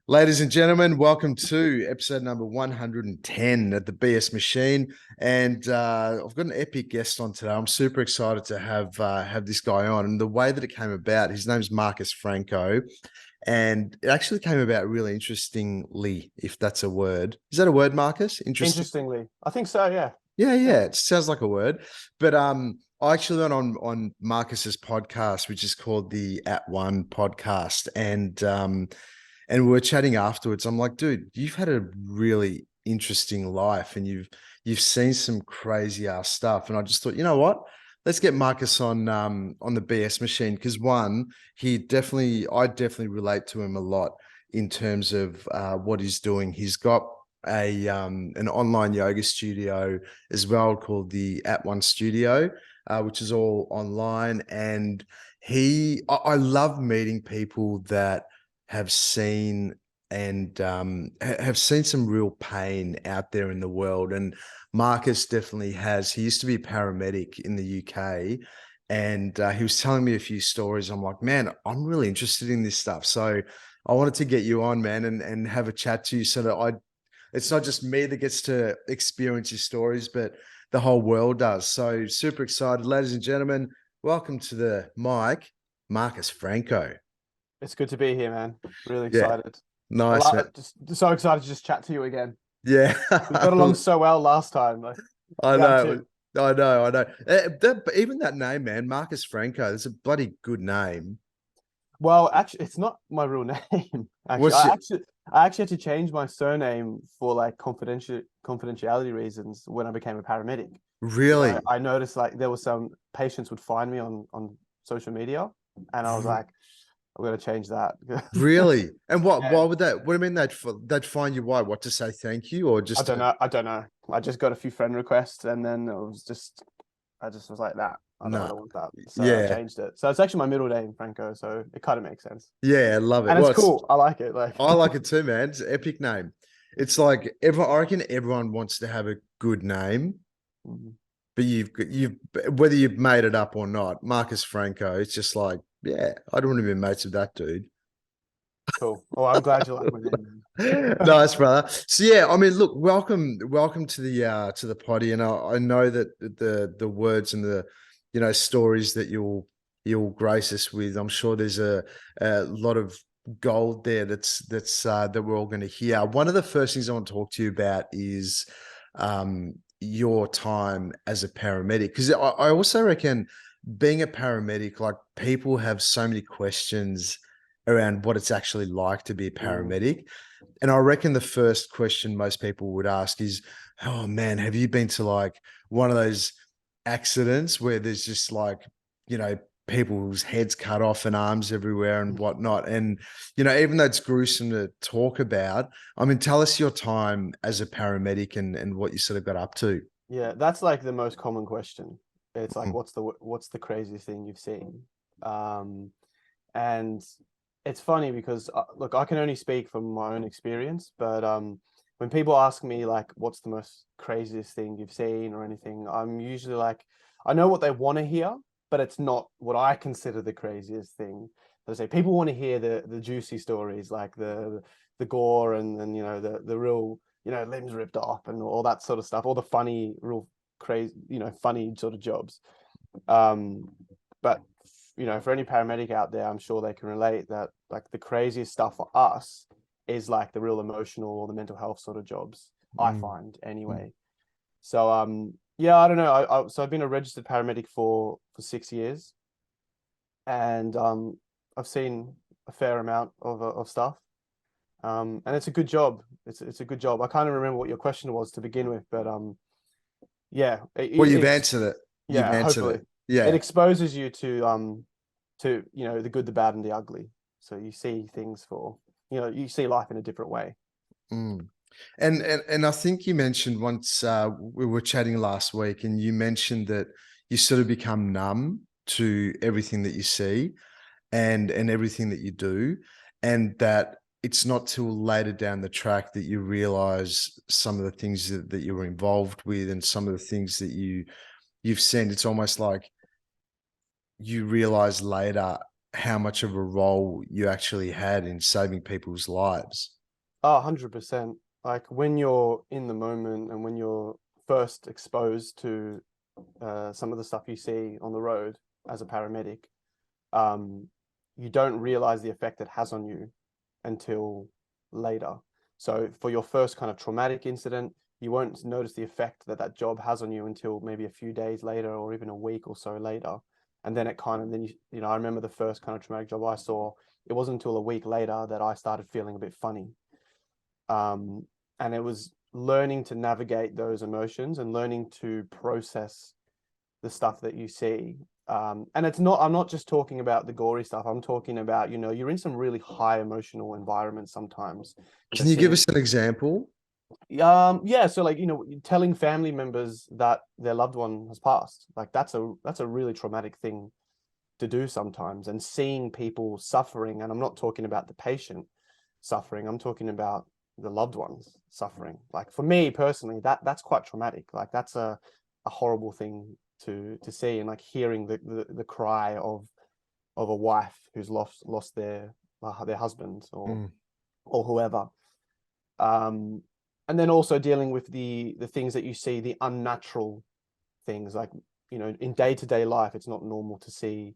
Ladies and gentlemen, welcome to episode number 110 at the BS Machine. And I've got an epic guest on today. I'm super excited to have this guy on. And the way that it came about, his name's Marcus Franco. And it actually came about really interestingly, if that's a word. Is that a word, Marcus? Interesting. Interestingly, I think so. Yeah. Yeah. It sounds like a word. But I actually went on Marcus's podcast, which is called the At.One.Podcast. And we were chatting afterwards. I'm like, dude, you've had a really interesting life and you've seen some crazy ass stuff. And I just thought, you know what? Let's get Marcus on the BS Machine, because one, I definitely relate to him a lot in terms of what he's doing. He's got an online yoga studio as well called the At.One.Studio, which is all online. And I love meeting people that have seen have seen some real pain out there in the world. And Marcus definitely has. He used to be a paramedic in the UK, and he was telling me a few stories. I'm like, man, I'm really interested in this stuff. So I wanted to get you on, man, and have a chat to you so that it's not just me that gets to experience your stories, but the whole world does. So super excited. Ladies and gentlemen, welcome to the mic, Marcus Franco. It's good to be here, man. Really Yeah. excited. Nice, man. Just so excited to just chat to you again. Yeah. We got along so well last time. I We have know. too. I know. But even that name, man, Marcus Franco, that's a bloody good name. Well, actually, it's not my real name. Actually, What's I your, actually, I actually had to change my surname for like confidentiality reasons when I became a paramedic. really? I noticed like there was some patients would find me on social media, and I was R- like, I'm gonna change that. Really? And Yeah. why would that, what do you mean they'd find you? Why? What, to say thank you, or I just don't to, know. I don't know. I just got a few friend requests, and then I just was like that. I no. don't want that. So I Yeah. changed it. So it's actually my middle name, Franco. So it kind of makes sense, Yeah, I love it. and Well, it's cool. I like it. I like it too, man. It's an epic name. It's like I reckon everyone wants to have a good name, Mhm. but you've whether you've made it up or not, Marcus Franco, it's just like, yeah, I don't want to be mates with that dude. Cool. Oh, I'm glad you like my name, man. Nice, brother. So yeah, I mean, look, welcome to the potty. And I know that the words and the stories that you'll grace us with, I'm sure there's a lot of gold there that we're all going to hear. One of the first things I want to talk to you about is your time as a paramedic, because I also reckon being a paramedic, like, people have so many questions around what it's actually like to be a Mm. paramedic. And I reckon the first question most people would ask is, oh man, have you been to like one of those accidents where there's just like, you know, people's heads cut off and arms everywhere and whatnot? And, even though it's gruesome to talk about, I mean, tell us your time as a paramedic and what you sort of got up to. Yeah, that's like the most common question. It's like, Mm. what's the craziest thing you've seen? Um, and it's funny because look, I can only speak from my own experience, but when people ask me like, what's the most craziest thing you've seen or anything, I'm usually like, I know what they want to hear, but it's not what I consider the craziest thing. They say people want to hear the juicy stories, like the gore and the real limbs ripped off and all that sort of stuff, all the funny, real crazy, funny sort of jobs. Um, but for any paramedic out there, I'm sure they can relate that like the craziest stuff for us is like the real emotional or the mental health sort of jobs, I Mm. find Mm. anyway. So yeah, I don't know. So I've been a registered paramedic for 6 years, and I've seen a fair amount of stuff. And it's a good job. It's a good job. I can't even remember what your question was to begin with, but yeah, Well, you've answered it. You've yeah, answered hopefully it. it Yeah. exposes you to the good, the bad, and the ugly. So you see things for you see life in a different way. Mm. And I think you mentioned once, we were chatting last week, and you mentioned that you sort of become numb to everything that you see and everything that you do, and that it's not till later down the track that you realize some of the things that you were involved with and some of the things that you've seen. It's almost like you realize later how much of a role you actually had in saving people's lives. Oh, 100%. Like when you're in the moment and when you're first exposed to some of the stuff you see on the road as a paramedic, you don't realize the effect it has on you until later. So for your first kind of traumatic incident, you won't notice the effect that that job has on you until maybe a few days later or even a week or so later. And then it kind of, then you know, I remember the first kind of traumatic job I saw, it wasn't until a week later that I started feeling a bit funny. And it was learning to navigate those emotions and learning to process the stuff that you see. And it's not, I'm not just talking about the gory stuff. I'm talking about, you know, you're in some really high emotional environments sometimes. Can you give us an example? Yeah, so like, you know, telling family members that their loved one has passed, like that's a really traumatic thing to do sometimes, and seeing people suffering, and I'm not talking about the patient suffering, I'm talking about the loved ones suffering. Like for me personally, that's quite traumatic. Like that's a horrible thing to see, and like hearing the cry of a wife who's lost their husband or whoever. And then also dealing with the things that you see, the unnatural things, like, you know, in day-to-day life, it's not normal to see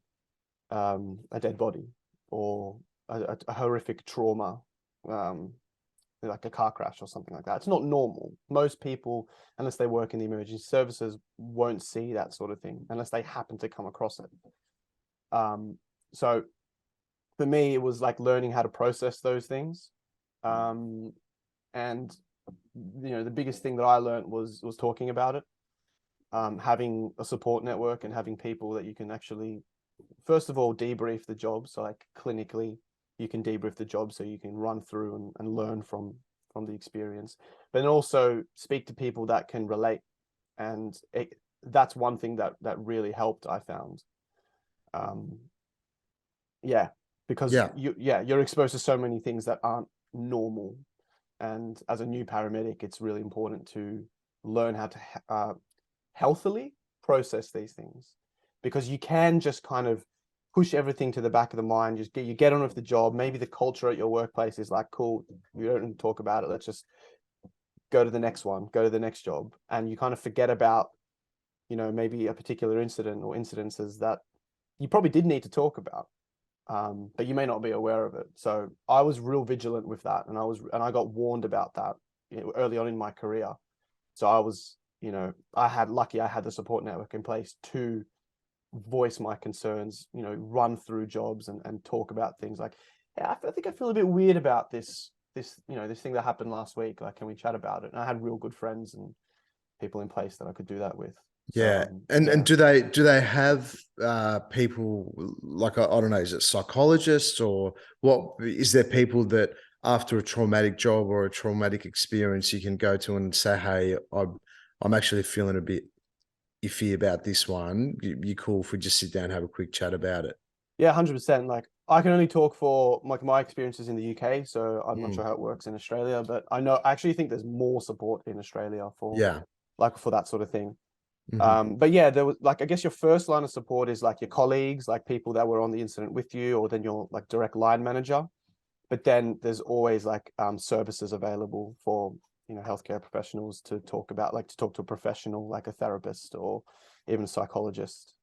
a dead body or a horrific trauma, like a car crash or something like that. It's not normal. Most people, unless they work in the emergency services, won't see that sort of thing unless they happen to come across it. So for me, it was like learning how to process those things. And you know, the biggest thing that I learned was talking about it, having a support network and having people that you can actually, first of all, debrief the job. So like clinically, you can debrief the job so you can run through and learn from the experience, but then also speak to people that can relate. And that's one thing that really helped, I found. Yeah, because you're exposed to so many things that aren't normal. And as a new paramedic, it's really important to learn how to healthily process these things, because you can just kind of push everything to the back of the mind. You get on with the job. Maybe the culture at your workplace is like, cool, we don't talk about it. Let's just go to the next one, go to the next job. And you kind of forget about, you know, maybe a particular incident or incidences that you probably did need to talk about. But you may not be aware of it. So I was real vigilant with that, and I got warned about that, you know, early on in my career. So I was, you know, I had the support network in place to voice my concerns, you know, run through jobs and talk about things like, yeah, I think I feel a bit weird about this, you know, this thing that happened last week. Like, can we chat about it? And I had real good friends and people in place that I could do that with. Yeah. So, And do they have people like, I don't know, is it psychologists, or what? Is there people that after a traumatic job or a traumatic experience you can go to and say, hey, I'm actually feeling a bit iffy about this one. You cool if we just sit down and have a quick chat about it? yeah, 100%. Like I can only talk for like my experiences in the UK, so I'm not sure how it works in Australia, but I actually think there's more support in Australia for Yeah. for that sort of thing. Mm-hmm. But yeah, there was like, I guess your first line of support is like your colleagues, like people that were on the incident with you, or then your like direct line manager. But then there's always like services available for, you know, healthcare professionals to talk about, like to talk to a professional, like a therapist or even a psychologist.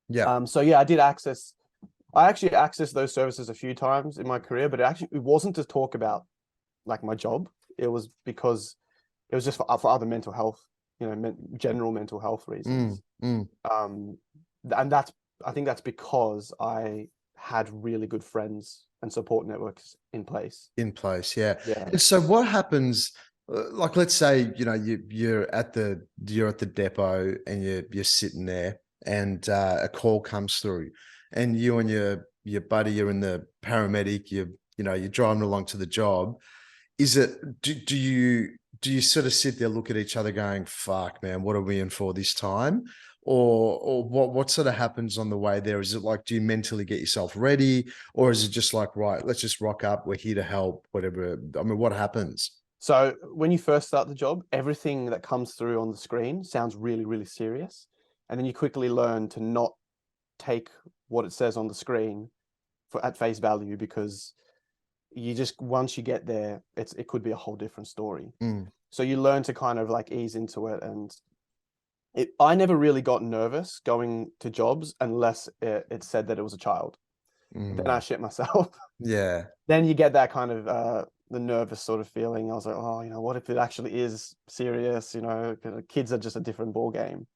Yeah. So yeah, I actually accessed those services a few times in my career, but it wasn't to talk about like my job. It was because it was just for other mental health, you know, general mental health reasons. Um, and I think that's because I had really good friends and support networks in place. In place, yeah. Yeah. And so what happens, like let's say, you know, you're at the depot and you're sitting there, and a call comes through, and you and your buddy, you're in the paramedic, you know, you're driving along to the job. Is it, do you sort of sit there, look at each other going, fuck man, what are we in for this time? Or what sort of happens on the way there? Is it like, do you mentally get yourself ready, or is it just like, right, let's just rock up, we're here to help, whatever? I mean, what happens? So when you first start the job, everything that comes through on the screen sounds really, really serious. And then you quickly learn to not take what it says on the screen at face value, because you just, once you get there, it could be a whole different story. So you learn to kind of like ease into it. And I never really got nervous going to jobs unless it said that it was a child. Then I shit myself. Yeah. Then you get that kind of the nervous sort of feeling. I was like, oh, what if it actually is serious? Kids are just a different ball game.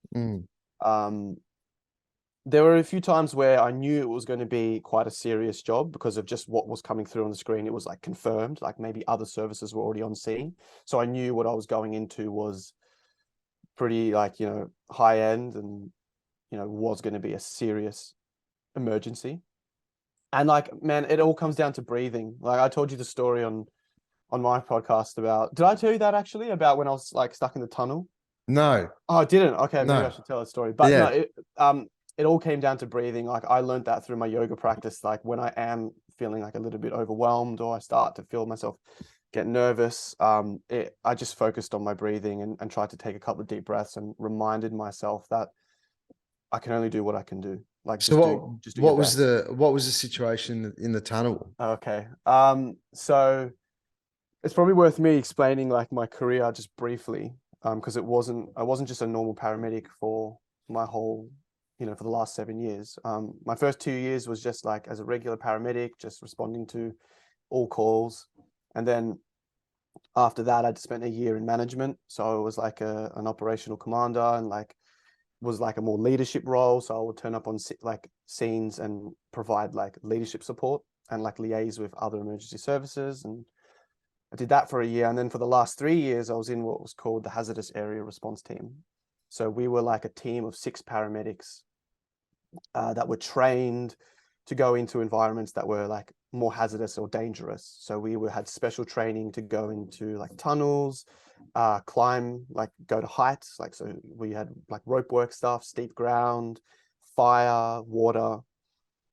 There were a few times where I knew it was going to be quite a serious job because of just what was coming through on the screen. It was like confirmed, like maybe other services were already on scene. So I knew what I was going into was pretty like, high end, and, was going to be a serious emergency. And like, man, it all comes down to breathing. Like I told you the story on my podcast about, did I tell you that actually, about when I was like stuck in the tunnel? No. Oh, I didn't. Okay, maybe No. I should tell a story. But Yeah. no, it all came down to breathing. Like I learned that through my yoga practice. Like when I am feeling like a little bit overwhelmed, or I start to feel myself get nervous, I just focused on my breathing and tried to take a couple of deep breaths and reminded myself that I can only do what I can do. Like So just do your what was best. what was the situation in the tunnel? Okay. So it's probably worth me explaining like my career just briefly, because I wasn't just a normal paramedic for my whole, for the last 7 years. My first 2 years was just like as a regular paramedic, just responding to all calls. And then after that, I'd spent a year in management. So I was like an operational commander, and like was like a more leadership role. So I would turn up on like scenes and provide like leadership support and like liaise with other emergency services. And I did that for a year. And then for the last 3 years, I was in what was called the hazardous area response team. So we were like a team of 6 paramedics that were trained to go into environments that were like more hazardous or dangerous. So we had special training to go into like tunnels, climb, like go to heights. Like, so we had like rope work stuff, steep ground, fire, water,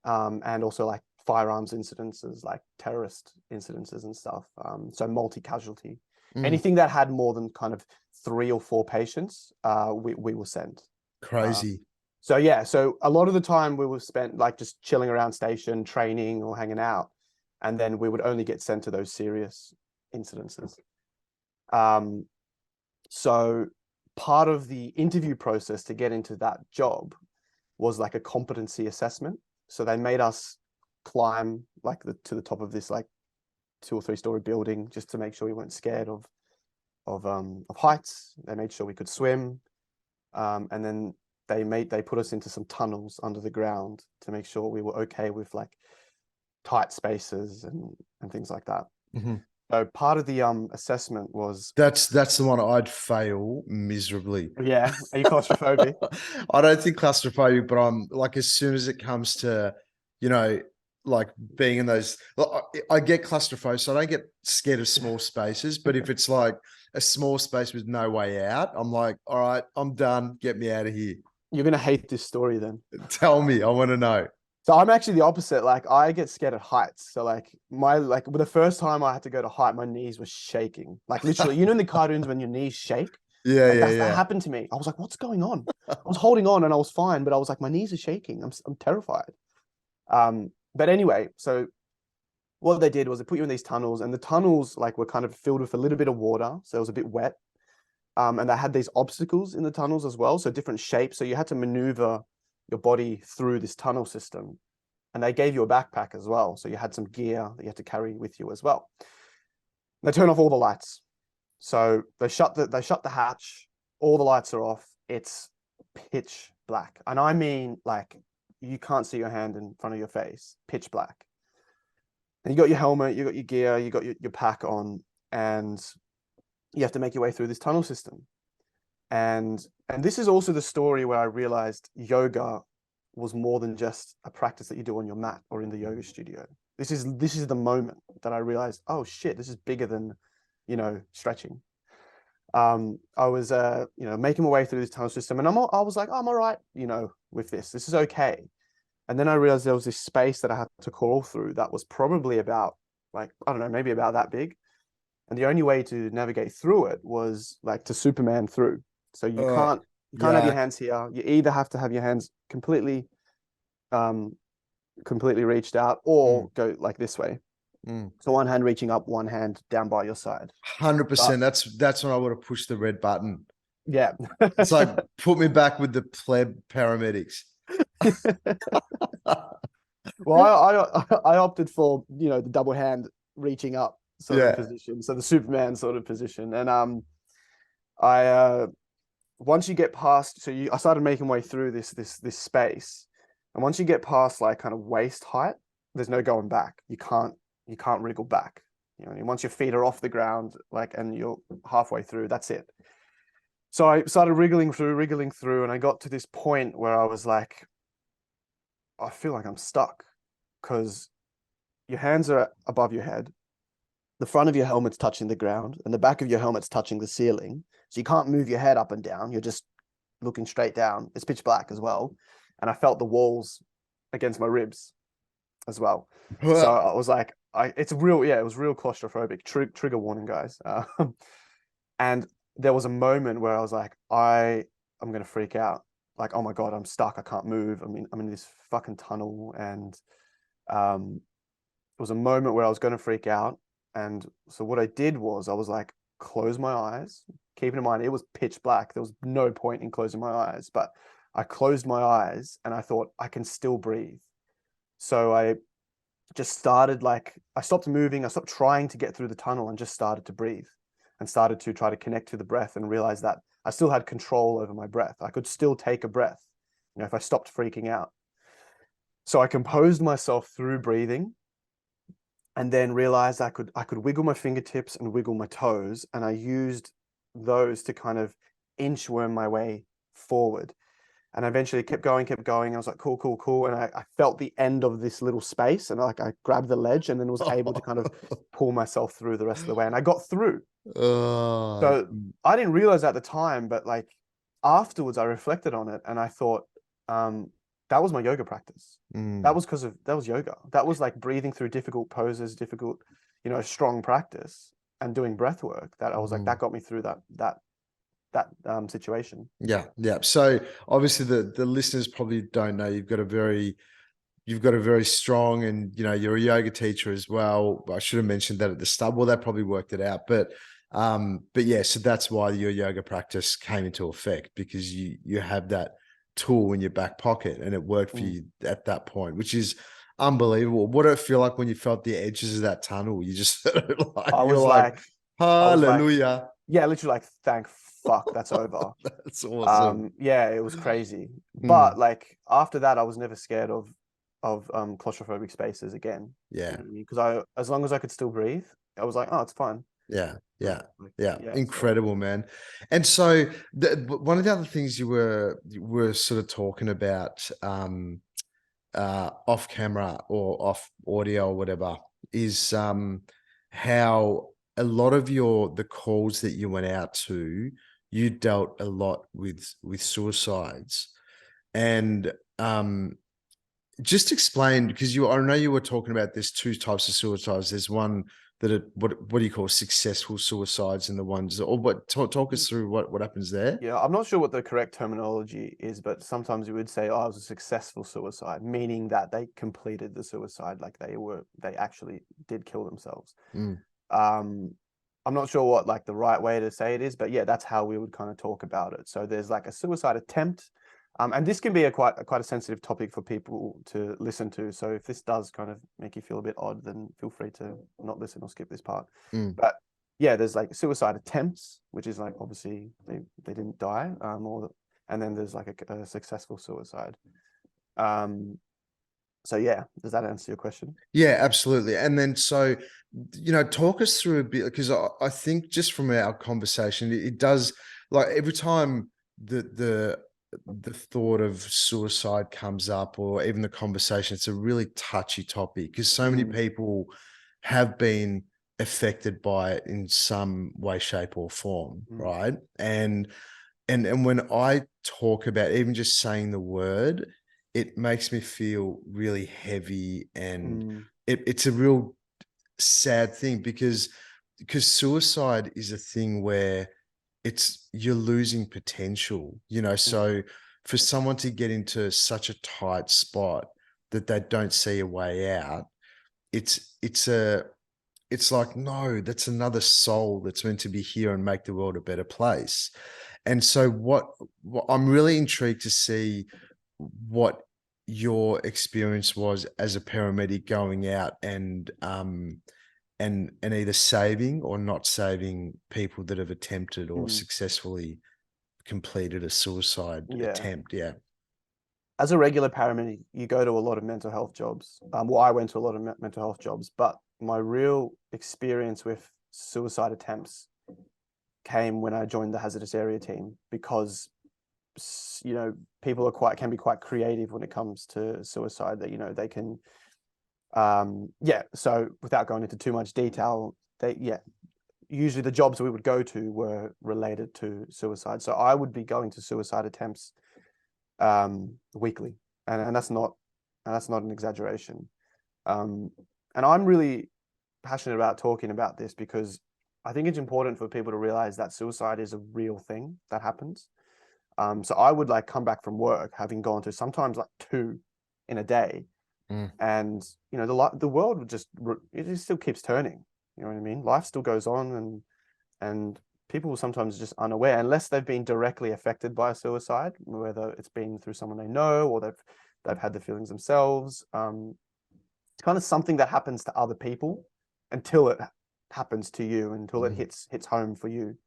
and also like firearms incidences, like terrorist incidences and stuff. So multi-casualty. Anything that had more than kind of 3 or 4 patients, we were sent. Crazy. So yeah, so a lot of the time we were spent like just chilling around station, training or hanging out, and then we would only get sent to those serious incidences. So part of the interview process to get into that job was like a competency assessment. So they made us climb like to the top of this like 2 or 3 story building just to make sure we weren't scared of heights. They made sure we could swim, and then they put us into some tunnels under the ground to make sure we were okay with like tight spaces and things like that. So part of the assessment was, that's the one I'd fail miserably. yeah, are you claustrophobic? I don't think claustrophobic, but I'm like, as soon as it comes to, like being in those, I get claustrophobic, so I don't get scared of small spaces. But if it's like a small space with no way out, I'm like, all right, I'm done. Get me out of here. You're gonna hate this story then. Tell me, I want to know. So I'm actually the opposite. Like I get scared at heights. So like the first time I had to go to height, my knees were shaking. Like literally, in the cartoons when your knees shake. Yeah, Like yeah, that yeah. happened to me. I was like, what's going on? I was holding on and I was fine, but I was like, my knees are shaking. I'm terrified. But anyway, so what they did was they put you in these tunnels, and the tunnels like were kind of filled with a little bit of water, so it was a bit wet. And they had these obstacles in the tunnels as well, so different shapes. So you had to maneuver your body through this tunnel system. And they gave you a backpack as well, so you had some gear that you had to carry with you as well. They turn off all the lights. So they shut the hatch, all the lights are off. It's pitch black. And I mean like you can't see your hand in front of your face, pitch black. And you got your helmet, you got your gear, you got your pack on, and you have to make your way through this tunnel system. And this is also the story where I realized yoga was more than just a practice that you do on your mat or in the yoga studio. This is the moment that I realized, oh shit, this is bigger than, stretching. I was making my way through this tunnel system, and I was like, oh, I'm all right, with this. This is okay. And then I realized there was this space that I had to crawl through that was probably about like, I don't know, maybe about that big. And the only way to navigate through it was like to Superman through. So you can't have your hands here. You either have to have your hands completely completely reached out, or go like this way. Mm. So one hand reaching up, one hand down by your side. 100%. That's when I would have pushed the red button. Yeah. It's like, put me back with the pleb paramedics. Well, I opted for, the double hand reaching up sort of position, so the Superman sort of position. And I once you get past, I started making way through this space, and once you get past like kind of waist height, there's no going back. You can't wriggle back. Once your feet are off the ground, like, and you're halfway through, that's it. So I started wriggling through, and I got to this point where I was like, I feel like I'm stuck, because your hands are above your head, the front of your helmet's touching the ground, and the back of your helmet's touching the ceiling. So you can't move your head up and down. You're just looking straight down. It's pitch black as well. And I felt the walls against my ribs as well. So I was like, it was real claustrophobic. Trigger warning, guys. And there was a moment where I was like, I'm going to freak out. Like, oh my God, I'm stuck. I can't move. I mean, I'm in this fucking tunnel. And it was a moment where I was going to freak out. And so what I did was I was like, close my eyes, keeping in mind it was pitch black. There was no point in closing my eyes, but I closed my eyes and I thought, I can still breathe. So I just started, like, I stopped moving. I stopped trying to get through the tunnel and just started to breathe, and started to try to connect to the breath, and realize that I still had control over my breath. I could still take a breath, if I stopped freaking out. So I composed myself through breathing, and then realized I could wiggle my fingertips and wiggle my toes, and I used those to kind of inchworm my way forward. And I eventually kept going. I was like, cool. And I felt the end of this little space, and I grabbed the ledge, and then was able to kind of pull myself through the rest of the way. And I got through. So I didn't realize at the time, but like afterwards I reflected on it, and I thought, that was my yoga practice. That was yoga. That was like breathing through difficult poses, difficult, strong practice, and doing breath work. That I was like, that got me through that situation. Yeah. So obviously the listeners probably don't know you've got a very strong, and you're a yoga teacher as well. I should have mentioned that at the start. Well, that probably worked it out, but yeah, so that's why your yoga practice came into effect, because you have that tool in your back pocket, and it worked for you at that point, which is unbelievable. What did it feel like when you felt the edges of that tunnel? You just I was like, hallelujah. Yeah, literally like, thank fuck, that's over. That's awesome. Yeah, it was crazy. But like after that, I was never scared of claustrophobic spaces again. Yeah. Because as long as I could still breathe, I was like, oh, it's fine. Yeah. Incredible, so. Man. And so one of the other things you were sort of talking about off camera or off audio or whatever is how a lot of the calls that you went out to, you dealt a lot with suicides. And just explain, because I know you were talking about there's two types of suicides. There's one that are what do you call successful suicides, and the ones, or what, talk us through what happens there. Yeah, I'm not sure what the correct terminology is, but sometimes you would say, oh, it was a successful suicide, meaning that they completed the suicide, like they actually did kill themselves. I'm not sure what like the right way to say it is, but yeah, that's how we would kind of talk about it. So there's like a suicide attempt, and this can be quite a sensitive topic for people to listen to. So if this does kind of make you feel a bit odd, then feel free to not listen or skip this part. But yeah, there's like suicide attempts, which is like obviously they didn't die, and then there's like a successful suicide. So yeah, does that answer your question? Yeah, absolutely. And then so, talk us through a bit, because I think just from our conversation, it does, like, every time the thought of suicide comes up, or even the conversation, it's a really touchy topic, because so many people have been affected by it in some way, shape, or form, right? And when I talk about even just saying the word, it makes me feel really heavy, and it's a real sad thing, because suicide is a thing where you're losing potential, so for someone to get into such a tight spot, that they don't see a way out, it's like, no, that's another soul that's meant to be here and make the world a better place. And so what I'm really intrigued to see what your experience was as a paramedic going out and either saving or not saving people that have attempted or successfully completed a suicide Yeah. attempt. Yeah. As a regular paramedic, you go to a lot of mental health jobs. Well, I went to a lot of mental health jobs, but my real experience with suicide attempts came when I joined the hazardous area team, because people can be quite creative when it comes to suicide. That they can so without going into too much detail, usually the jobs we would go to were related to suicide. So I would be going to suicide attempts weekly, and that's not an exaggeration. And I'm really passionate about talking about this because I think it's important for people to realize that suicide is a real thing that happens. So I would come back from work having gone to sometimes 2 in a day, and the world would just still keeps turning. You know what I mean? Life still goes on, and people sometimes just unaware, unless they've been directly affected by a suicide, whether it's been through someone they know or they've had the feelings themselves. It's kind of something that happens to other people until it happens to you, until it hits home for you.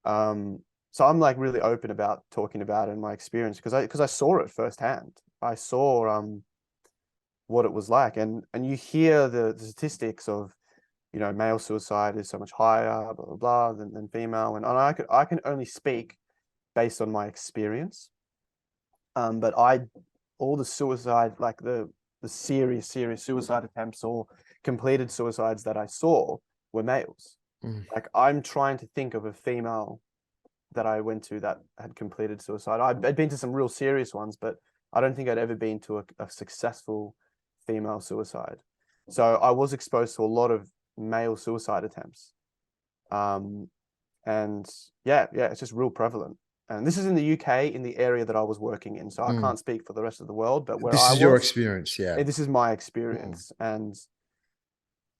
So I'm really open about talking about it in my experience, because I saw it firsthand. I saw what it was like, and you hear the statistics of male suicide is so much higher, blah blah blah, than female, and I can only speak based on my experience. But all the suicide, the serious suicide attempts or completed suicides that I saw were males. I'm trying to think of a female that I went to that had completed suicide. I'd been to some real serious ones, but I don't think I'd ever been to a successful female suicide. So I was exposed to a lot of male suicide attempts. And it's just real prevalent. And this is in the UK, in the area that I was working in. So I can't speak for the rest of the world, but where This I is was, your experience. Yeah. this is my experience. And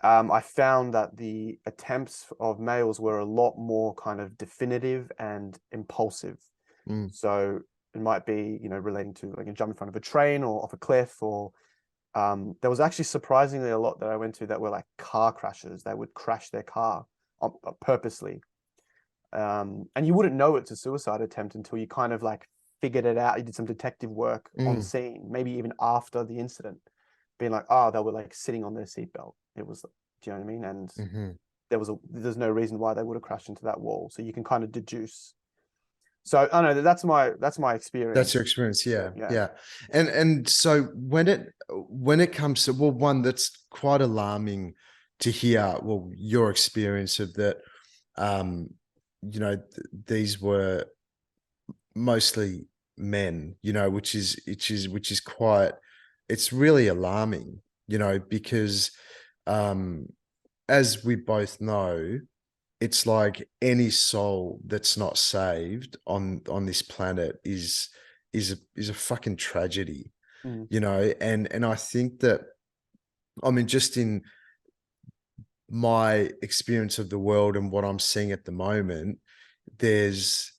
I found that the attempts of males were a lot more kind of definitive and impulsive. So it might be, relating to a jump in front of a train or off a cliff, or there was actually surprisingly a lot that I went to that were car crashes. They would crash their car purposely. And you wouldn't know it's a suicide attempt until you kind of figured it out. You did some detective work on scene, maybe even after the incident, being they were sitting on their seatbelt. It was, do you know what I mean? And there's no reason why they would have crashed into that wall. So you can kind of deduce. So I know that's my experience. That's your experience. Yeah. And so when it comes to, well, one that's quite alarming to hear, well, your experience of that, these were mostly men, which is quite, it's really alarming, because as we both know, it's like any soul that's not saved on this planet is a fucking tragedy, and I think that, I mean, just in my experience of the world and what I'm seeing at the moment, there's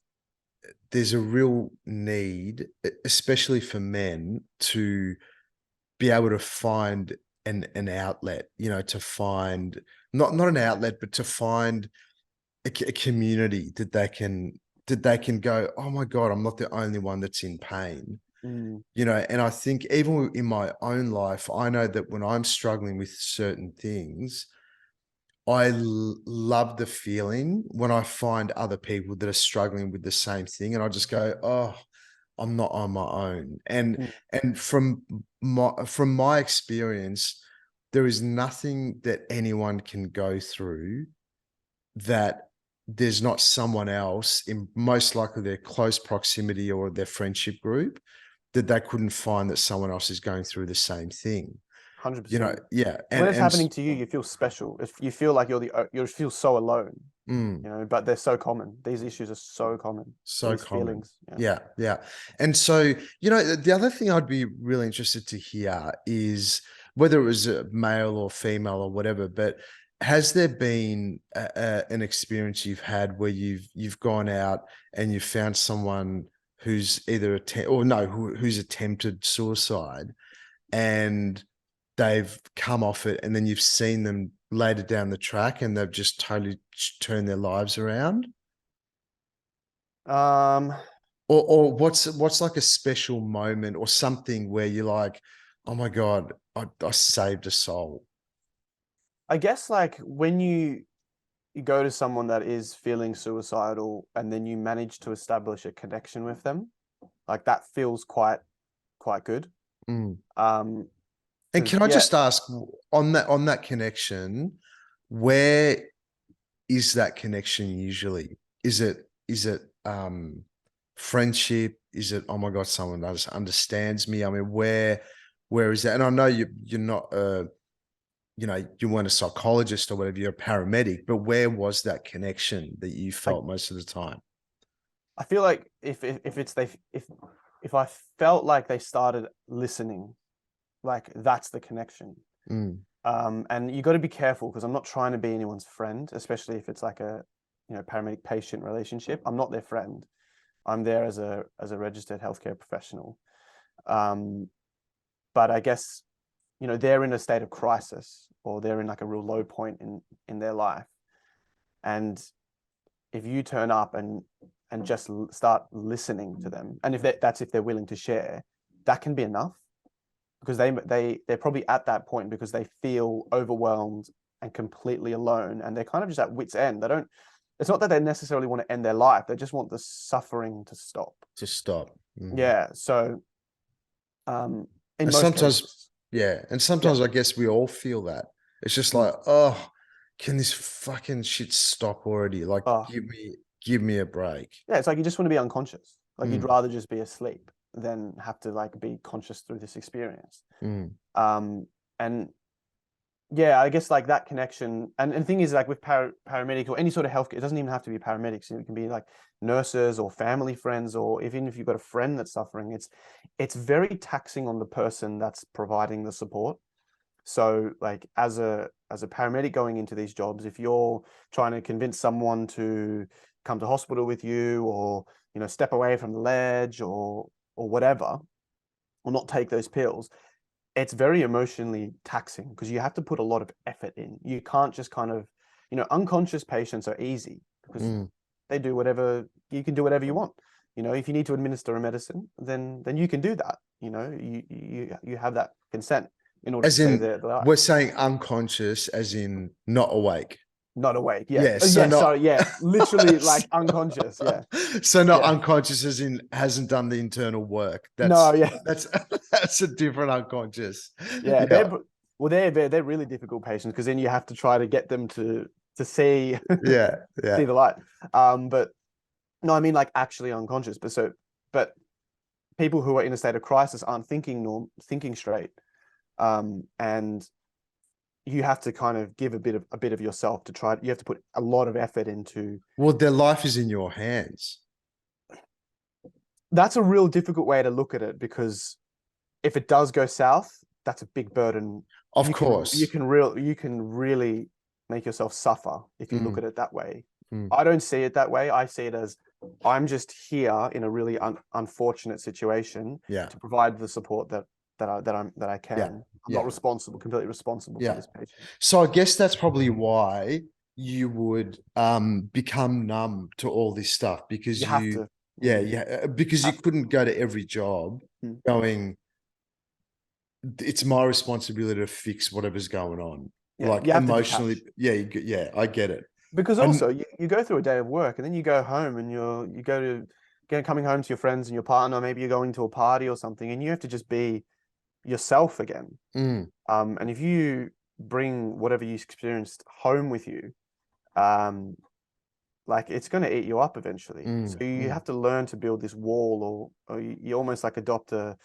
a real need, especially for men, to be able to find an outlet, to find not an outlet, but to find a community that they can go, oh my God, I'm not the only one that's in pain. And I think even in my own life, I know that when I'm struggling with certain things, I love the feeling when I find other people that are struggling with the same thing, and I just go, oh, I'm not on my own. And from my experience, there is nothing that anyone can go through that there's not someone else in, most likely their close proximity or their friendship group, that they couldn't find that someone else is going through the same thing. 100%. Yeah. When it's happening to you, you feel special. If you feel like you feel so alone. Mm. you know, but they're so common. These issues are so common. So These common. feelings. Yeah, yeah. And so, you know, the other thing I'd be really interested to hear is whether it was a male or female or whatever, but has there been an experience you've had where you've gone out and you've found someone who's either who's attempted suicide, and they've come off it, and then you've seen them later down the track and they've just totally turned their lives around? Um, Or what's like a special moment or something where you're like, oh my God, I saved a soul. I guess like when you go to someone that is feeling suicidal and then you manage to establish a connection with them, like that feels quite good. Mm. Um, And because can I just ask, on that connection, where is that connection usually? Is it friendship? Is it, oh my God, someone that just understands me? I mean, where is that? And I know you're not you weren't a psychologist or whatever, you're a paramedic, but where was that connection that you felt most of the time? I feel like if I felt like they started listening, like that's the connection. Mm. And you got to be careful because I'm not trying to be anyone's friend, especially if it's like a, you know, paramedic patient relationship. I'm not their friend. I'm there as a registered healthcare professional. Um, but I guess, you know, they're in a state of crisis or they're in like a real low point in their life. And if you turn up and just start listening to them, and that's if they're willing to share, that can be enough, because they're probably at that point because they feel overwhelmed and completely alone, and they're kind of just at wit's end. They don't. It's not that they necessarily want to end their life; they just want the suffering to stop. To stop. Mm. Yeah. So, in And most sometimes, cases, yeah. And yeah. sometimes I guess we all feel that. It's just Mm. like, oh, can this fucking shit stop already? Like, Oh, give me a break. yeah. It's like you just want to be unconscious. Like you'd Mm. rather just be asleep than have to like be conscious through this experience. Mm. And yeah, I guess like that connection, and the thing is like with paramedic or any sort of healthcare, it doesn't even have to be paramedics. It can be like nurses or family friends, or even if you've got a friend that's suffering, it's very taxing on the person that's providing the support. So like as a paramedic going into these jobs, if you're trying to convince someone to come to hospital with you, or, you know, step away from the ledge or whatever, or not take those pills, it's very emotionally taxing because you have to put a lot of effort in. You can't just kind of, you know, unconscious patients are easy because Mm. they do whatever, you can do whatever you want. You know, if you need to administer a medicine, then you can do that. You know, you have that consent in order to As save in, their life. we're saying unconscious, as in not awake. Not awake. Yeah. Yeah. Oh, So yeah. not. Sorry. Yeah. Literally like unconscious. Yeah. So not Yeah. unconscious, as in hasn't done the internal work. No. That's Yeah. that's that's a different unconscious. Yeah. Yeah. They're really difficult patients because then you have to try to get them to see Yeah. Yeah. see the light. But no, I mean like actually unconscious. But people who are in a state of crisis aren't thinking straight. And you have to kind of give a bit of yourself to try. You have to put a lot of effort into. Well, their life is in your hands. That's a real difficult way to look at it, because if it does go south, that's a big burden. Of You course. can really make yourself suffer if you look Mm. at it that way. Mm. I don't see it that way. I see it as I'm just here in a really unfortunate situation Yeah. to provide the support that I Yeah. can. I'm Yeah. not completely responsible for Yeah. this patient. So I guess that's probably why you would become numb to all this stuff, because You have to. because you Have to. couldn't go to every job Mm. going, it's my responsibility to fix whatever's going on. Yeah, Like you have to emotionally, detach. yeah, I get it. Because And also you go through a day of work and then you go home and you go to coming home to your friends and your partner, maybe you're going to a party or something, and you have to just be yourself again. mm, And if you bring whatever you experienced home with you, um, like it's going to eat you up eventually. So you mm. have to learn to build this wall, or you almost like adopt a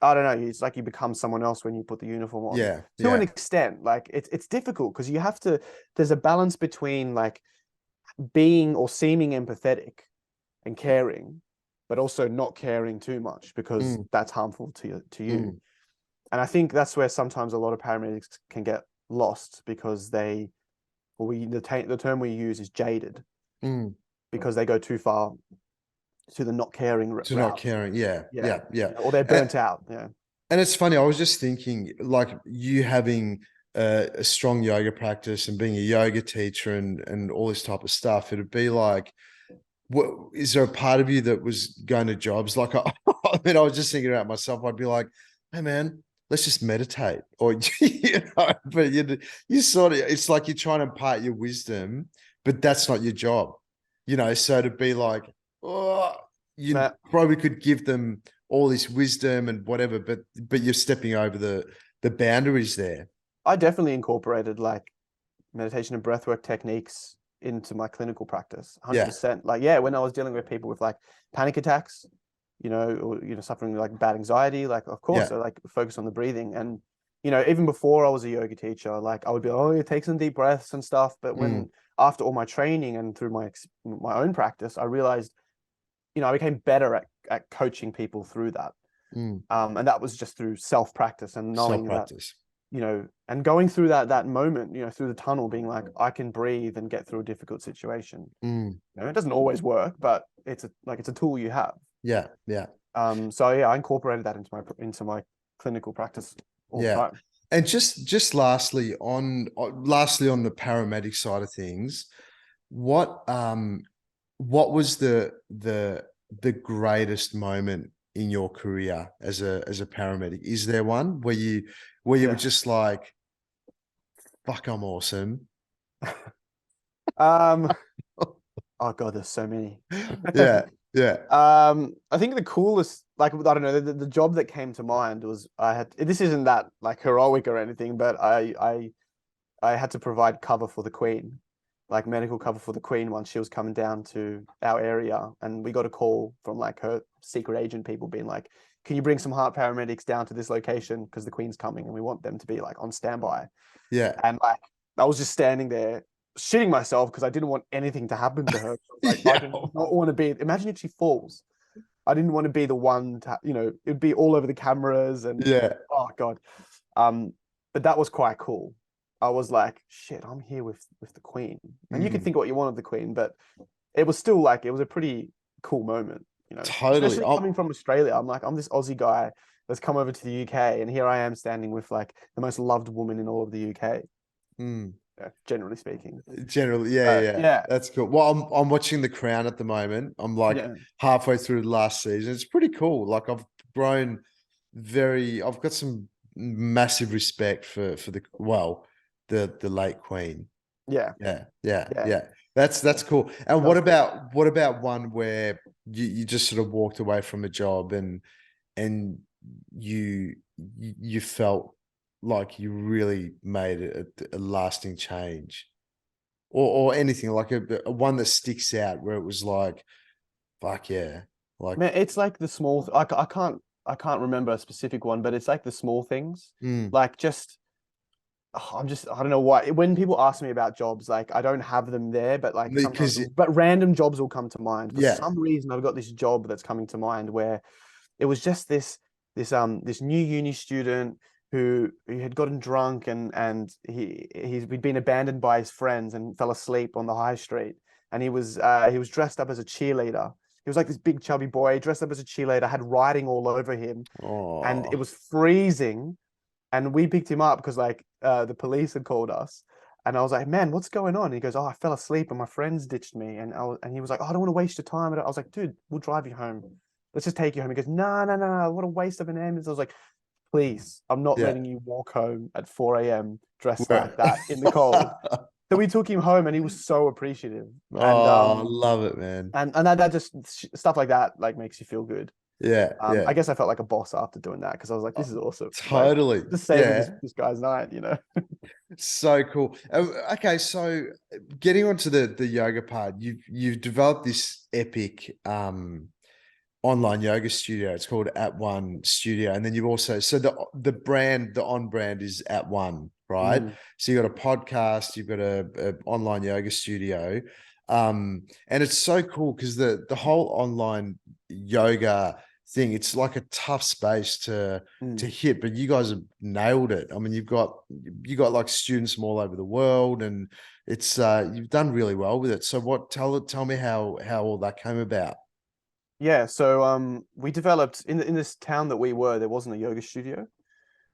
I don't know. It's like you become someone else when you put the uniform on. Yeah, To an yeah. extent, like it's difficult because you have to. There's a balance between like being or seeming empathetic and caring, but also not caring too much because that's harmful to you. And I think that's where sometimes a lot of paramedics can get lost because the term we use is jaded, because they go too far to the not caring route. Not caring. Yeah. Or they're burnt out. Yeah. And it's funny, I was just thinking, like, you having a strong yoga practice and being a yoga teacher and all this type of stuff, it'd be like, what is there a part of you that was going to jobs? Like, I mean, I was just thinking about myself. I'd be like, hey man, let's just meditate, or but you sort of, it's like you're trying to impart your wisdom, but that's not your job, So to be like, oh, you probably could give them all this wisdom and whatever, but you're stepping over the boundaries there. I definitely incorporated like meditation and breathwork techniques into my clinical practice, 100%. Like, when I was dealing with people with like panic attacks, or suffering like bad anxiety, like, of course, I like focus on the breathing. And even before I was a yoga teacher, like I would be, oh, you take some deep breaths and stuff. But when after all my training and through my own practice, I realized, I became better at coaching people through that. And that was just through self-practice and knowing that, and going through that moment, through the tunnel, being like, I can breathe and get through a difficult situation. It doesn't always work, but it's a tool you have. Yeah. So I incorporated that into my clinical practice all the time. And just lastly on the paramedic side of things, what was the greatest moment in your career as a paramedic? Is there one where you were just like, fuck, I'm awesome? Oh God, there's so many. I think the coolest, like, I don't know, the job that came to mind was this isn't that like heroic or anything, but I had to provide cover for the Queen, like medical cover for the Queen once she was coming down to our area, and we got a call from like her secret agent people being like, can you bring some heart paramedics down to this location because the Queen's coming and we want them to be like on standby. And like I was just standing there shitting myself because I didn't want anything to happen to her. Like, I did not want to be, imagine if she falls. I didn't want to be the one to, it'd be all over the cameras and oh God. But that was quite cool. I was like, shit, I'm here with the Queen. And you could think what you want of the Queen, but it was still like, it was a pretty cool moment, Totally. Especially coming from Australia. I'm this Aussie guy that's come over to the UK, and here I am standing with like the most loved woman in all of the UK. Generally speaking. Yeah. That's cool. Well, I'm watching The Crown at the moment. I'm like halfway through the last season. It's pretty cool. Like, I've got some massive respect for the late Queen. Yeah. That's cool. And what about one where you just sort of walked away from a job and you felt like you really made a lasting change, or anything, like a one that sticks out where it was like, fuck yeah, like, man, it's like the small. I can't remember a specific one, but it's like the small things, like just. I don't know why. When people ask me about jobs, like I don't have them there, but like but random jobs will come to mind. For some reason, I've got this job that's coming to mind where it was just this new uni student who had gotten drunk and he'd been abandoned by his friends and fell asleep on the high street, and he was dressed up as a cheerleader. He was like this big chubby boy dressed up as a cheerleader, had writing all over him, and it was freezing. And we picked him up because like the police had called us, and I was like, man, what's going on? And he goes, oh, I fell asleep and my friends ditched me. And he was like, oh, I don't want to waste your time. And I was like, dude, we'll drive you home. Let's just take you home. He goes, no, what a waste of an ambulance. I was like, please, I'm not letting you walk home at 4 a.m. dressed like that in the cold. So we took him home, and he was so appreciative. I love it, man. And that just stuff like that like makes you feel good. I guess I felt like a boss after doing that because I was like, this is awesome. Totally. Like, just saving this guy's night, So cool. Okay, so getting onto the yoga part, you've developed this epic online yoga studio. It's called At.One.Studio, and then you've also, so the brand, the on brand is At.One, right? So you've got a podcast, you've got a online yoga studio. And it's so cool because the whole online yoga thing, it's like a tough space to hit, but you guys have nailed it. I mean, you got like students from all over the world, and it's you've done really well with it. So tell me how all that came about. Yeah, so we developed in this town that we were, there wasn't a yoga studio.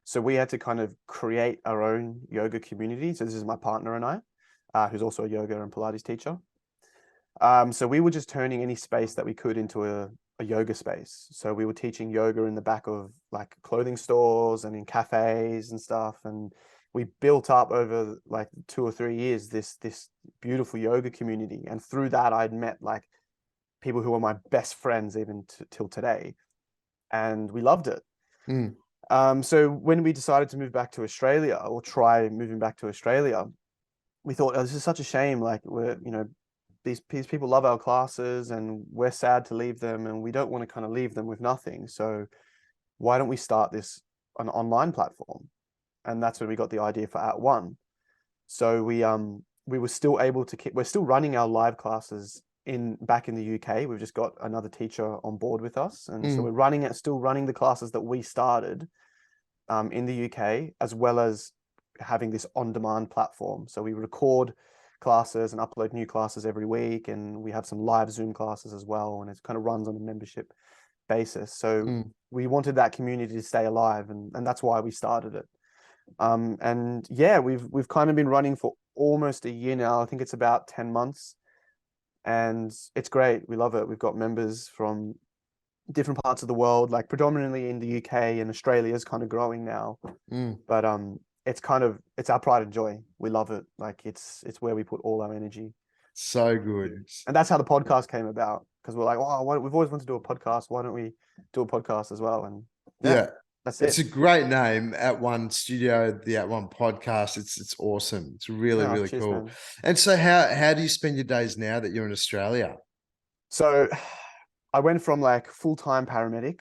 So we had to kind of create our own yoga community. So this is my partner and I, who's also a yoga and Pilates teacher. So we were just turning any space that we could into a yoga space. So we were teaching yoga in the back of like clothing stores and in cafes and stuff. And we built up over like 2 or 3 years this beautiful yoga community. And through that, I'd met like people who are my best friends even till today. And we loved it. So when we decided to move back to Australia or try moving back to Australia, we thought, oh, this is such a shame. Like these people love our classes and we're sad to leave them and we don't want to kind of leave them with nothing. So why don't we start an online platform? And that's when we got the idea for At.One. So we were still able to we're still running our live classes back in the UK. We've just got another teacher on board with us. And so we're still running the classes that we started in the UK, as well as having this on-demand platform. So we record classes and upload new classes every week, and we have some live Zoom classes as well, and it kind of runs on a membership basis. So we wanted that community to stay alive, and that's why we started it. And yeah, we've kind of been running for almost a year now. I think it's about 10 months, and it's great. We love it. We've got members from different parts of the world, like predominantly in the UK, and Australia is kind of growing now. But it's our pride and joy. We love it. Like it's where we put all our energy. So good. And that's how the podcast came about, because we're like, oh, we've always wanted to do a podcast. Why don't we do a podcast as well? And yeah. That's it's it. a great name, At.One.Studio, the At.One.Podcast. It's awesome. It's really, really cheers, cool. man. And so how do you spend your days now that you're in Australia? So I went from like full-time paramedic,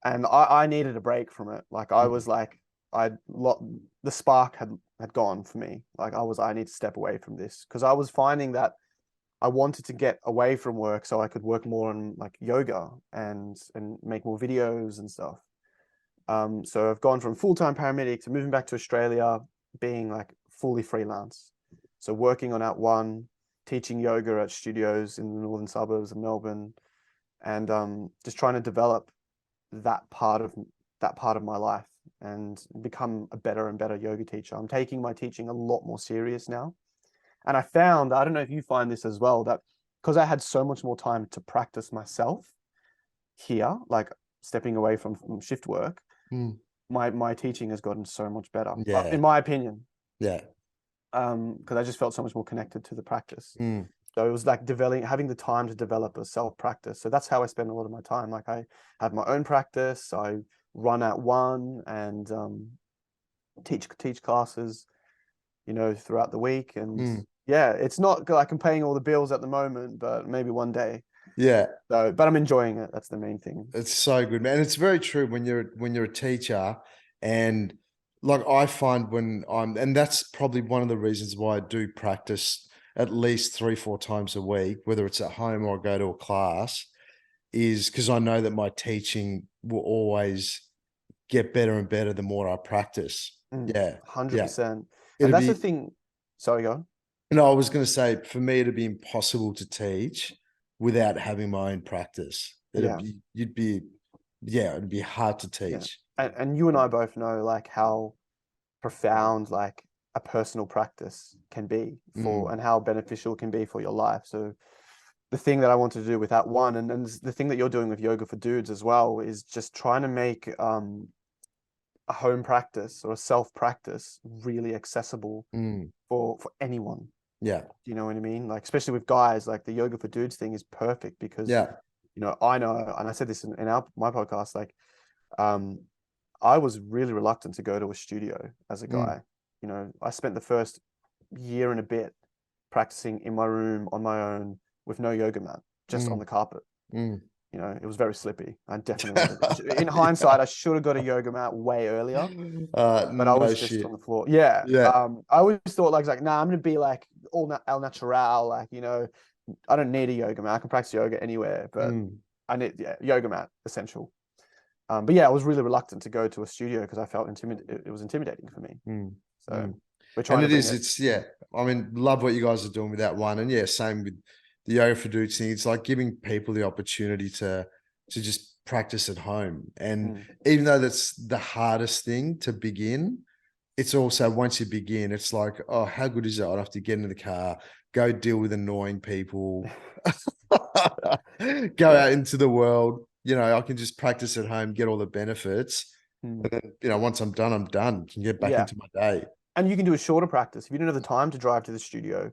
and I needed a break from it. Like I was like, the spark had gone for me. Like I need to step away from this, because I was finding that I wanted to get away from work so I could work more on like yoga and make more videos and stuff. So I've gone from full-time paramedic to moving back to Australia, being like fully freelance. So working on At.One, teaching yoga at studios in the northern suburbs of Melbourne, and just trying to develop that part of my life and become a better and better yoga teacher. I'm taking my teaching a lot more serious now. And I found, I don't know if you find this as well, that because I had so much more time to practice myself here, like stepping away from shift work, my teaching has gotten so much better, in my opinion. Yeah. Because I just felt so much more connected to the practice. So it was like having the time to develop a self practice. So that's how I spend a lot of my time. Like I have my own practice. I run At.One and teach classes, throughout the week. And yeah, it's not like I'm paying all the bills at the moment, but maybe one day. Yeah. So, but I'm enjoying it. That's the main thing. It's so good, man. It's very true when you're a teacher, and like I find and that's probably one of the reasons why I do practice at least 3-4 times a week, whether it's at home or I go to a class, is because I know that my teaching will always get better and better the more I practice. Yeah. 100%. It'd And that's be, the thing. Sorry, go on. No, I was going to say, for me, it'd be impossible to teach without having my own practice. It'd be hard to teach. And you and I both know like how profound like a personal practice can be and how beneficial it can be for your life. So the thing that I want to do with At.One and the thing that you're doing with Yoga for Dudes as well is just trying to make a home practice or a self practice really accessible for anyone. Yeah. Do you know what I mean? Like, especially with guys, like the Yoga for Dudes thing is perfect because, I know, and I said this in my podcast, like, I was really reluctant to go to a studio as a guy. I spent the first year and a bit practicing in my room on my own with no yoga mat, just on the carpet. It was very slippy. I definitely, in hindsight, I should have got a yoga mat way earlier, but I was just on the floor. Yeah. I always thought like, nah, I'm going to be like all al natural, like, I don't need a yoga mat. I can practice yoga anywhere, but I need yoga mat essential. But yeah, I was really reluctant to go to a studio because I felt it was intimidating for me. So we're trying And to bring it's yeah. I mean, love what you guys are doing with that one, and yeah, same with the yoga for dudes thing. It's like giving people the opportunity to just practice at home, and even though that's the hardest thing to begin, it's also once you begin, it's like, oh, how good is it? I'd have to get into the car, go deal with annoying people, go out into the world. You know, I can just practice at home, get all the benefits. And then, you know, once I'm done, I'm done. Can get back into my day. And you can do a shorter practice. If you don't have the time to drive to the studio,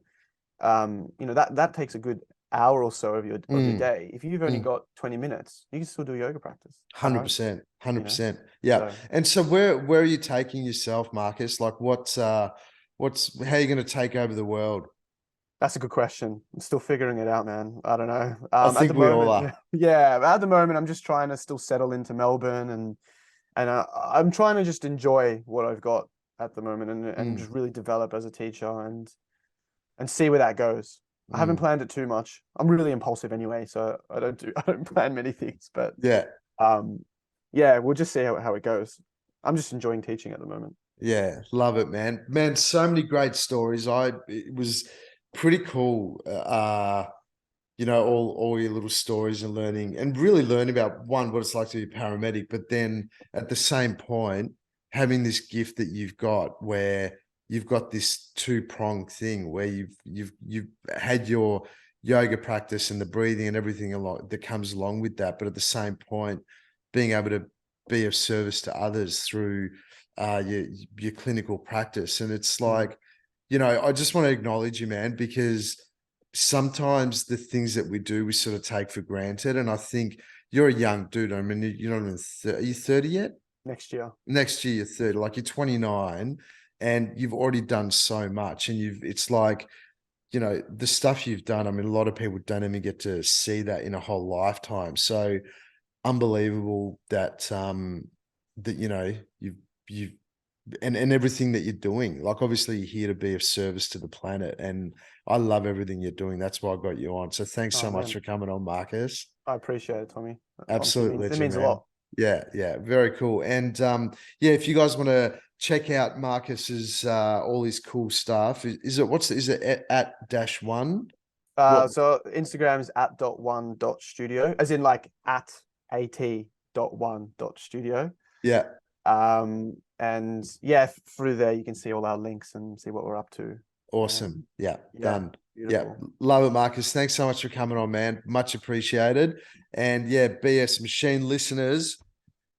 you know, that takes a good hour or so of your day. If you've only got 20 minutes, you can still do yoga practice. 100%. 100%. Yeah. And so where are you taking yourself, Marcus? Like how are you going to take over the world? That's a good question. I'm still figuring it out, man. I don't know. I think at the we all moment, are. yeah, at the moment, I'm just trying to still settle into Melbourne, and I'm trying to just enjoy what I've got at the moment, and just really develop as a teacher, and see where that goes. I haven't planned it too much. I'm really impulsive anyway, so I don't plan many things. But yeah, we'll just see how it goes. I'm just enjoying teaching at the moment. Yeah, love it, man. Man, so many great stories. It was pretty cool. You know, all your little stories and learning, and really learning about what it's like to be a paramedic, but then at the same point, having this gift that you've got where you've got this two-pronged thing where you've had your yoga practice and the breathing and everything that comes along with that, but at the same point, being able to be of service to others through your clinical practice. And it's like, you know, I just want to acknowledge you, man, because sometimes the things that we do, we sort of take for granted. And I think you're a young dude. I mean, you're not even are you 30 yet? Next year. Next year, you're 30. Like you're 29 and you've already done so much. And it's like, you know, the stuff you've done. I mean, a lot of people don't even get to see that in a whole lifetime. So unbelievable that, you know, you've, and everything that you're doing. Like obviously you're here to be of service to the planet, and I love everything you're doing. That's why I got you on. So thanks so much for coming on, Marcus. I appreciate it, Tommy. Absolute Honestly, it legend, means a man. lot. Yeah, very cool. And yeah, if you guys want to check out Marcus's all his cool stuff, is it at dash one? So Instagram is at.one.studio, as in like at.one.studio. Yeah. And yeah, through there you can see all our links and see what we're up to. Awesome. Yeah, done. Beautiful. Yeah, love it, Marcus. Thanks so much for coming on, man. Much appreciated. And yeah, BS Machine listeners,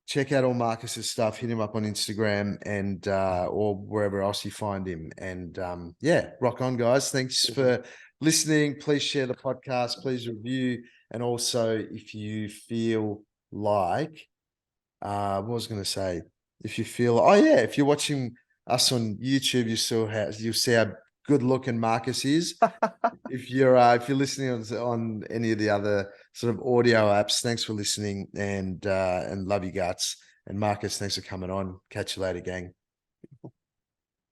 check out all Marcus's stuff. Hit him up on Instagram and or wherever else you find him. And yeah, rock on, guys. Thanks for listening. Please share the podcast. Please review. And also, if you feel like, what was I going to say? If you feel, oh yeah, if you're watching us on YouTube, you'll see how good looking Marcus is. if you're listening on any of the other sort of audio apps, thanks for listening, and love you guts. And Marcus, thanks for coming on. Catch you later, gang.